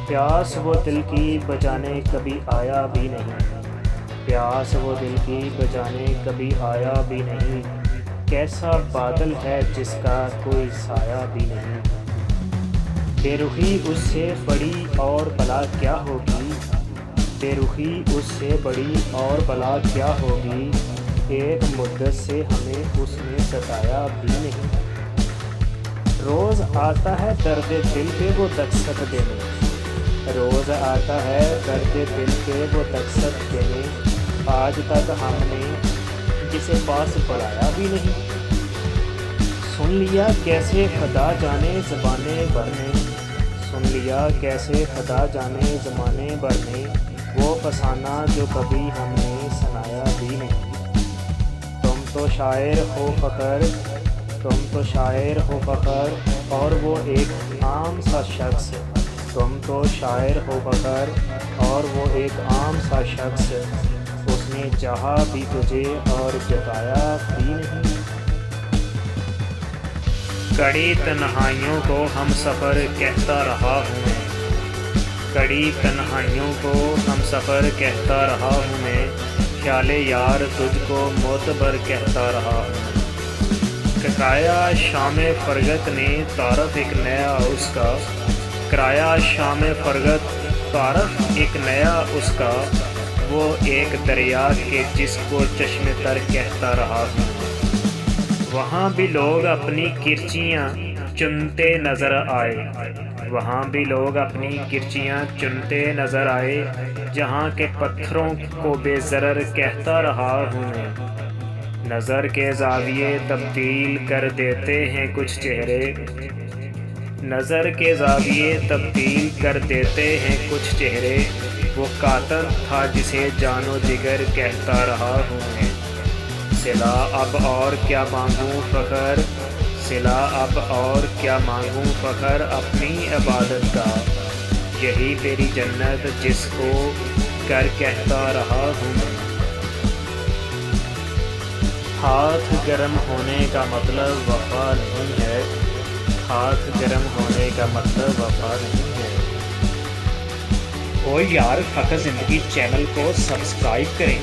پیاس وہ دل کی بجانے کبھی آیا بھی نہیں، پیاس وہ دل کی بجانے کبھی آیا بھی نہیں، کیسا بادل ہے جس کا کوئی سایہ بھی نہیں۔ بے رخی اس سے بڑی اور بلا کیا ہوگی، بے رخی اس سے بڑی اور بلا کیا ہوگی، ایک مدت سے ہمیں اس نے ستایا بھی نہیں۔ روز آتا ہے درد دل پہ وہ دستک دینے، روز آتا ہے درد دل پہ وہ دستک دینے، آج تک ہم نے جسے پاس بلایا بھی نہیں۔ سن لیا کیسے خدا جانے زبانے بھر نے، سن لیا کیسے خدا جانے زمانے بھر نے، وہ فسانہ جو کبھی ہم نے سنایا بھی نہیں۔ تم تو شاعر ہو فخر، تم تو شاعر ہو فخر، اور وہ ایک عام سا شخص، تم تو شاعر ہو فخر، اور وہ ایک عام سا شخص، اس نے چاہا بھی تجھے اور جتایا بھی نہیں۔ کڑی تنہائیوں کو ہم سفر کہتا رہا ہوں میں، کڑی تنہائیوں کو ہم سفر کہتا رہا ہوں میں، خیال یار تجھ کو معتبر کہتا رہا ہوں۔ کرایا شام فرگت نے تعارف ایک نیا اس کا، کرایا شام فرگت تعارف ایک نیا اس کا، وہ ایک دریا کے جس کو چشم تر کہتا رہا ہوں۔ وہاں بھی لوگ اپنی کرچیاں چنتے نظر آئے، وہاں بھی لوگ اپنی کرچیاں چنتے نظر آئے، جہاں کے پتھروں کو بے ضرر کہتا رہا ہوں میں۔ نظر کے زاویے تبدیل کر دیتے ہیں کچھ چہرے، نظر کے زاویے تبدیل کر دیتے ہیں کچھ چہرے، وہ قاتل تھا جسے جان و جگر کہتا رہا ہوں میں۔ صلا اب اور کیا مانگوں فخر، صلا اب اور کیا مانگوں فخر اپنی عبادت کا، یہی تیری جنت جس کو کر کہتا رہا ہوں میں۔ ہاتھ گرم ہونے کا مطلب وفا نہیں ہے، ہاتھ گرم ہونے کا مطلب وفا نہیں ہے۔ اور یار فخر زندگی چینل کو سبسکرائب کریں۔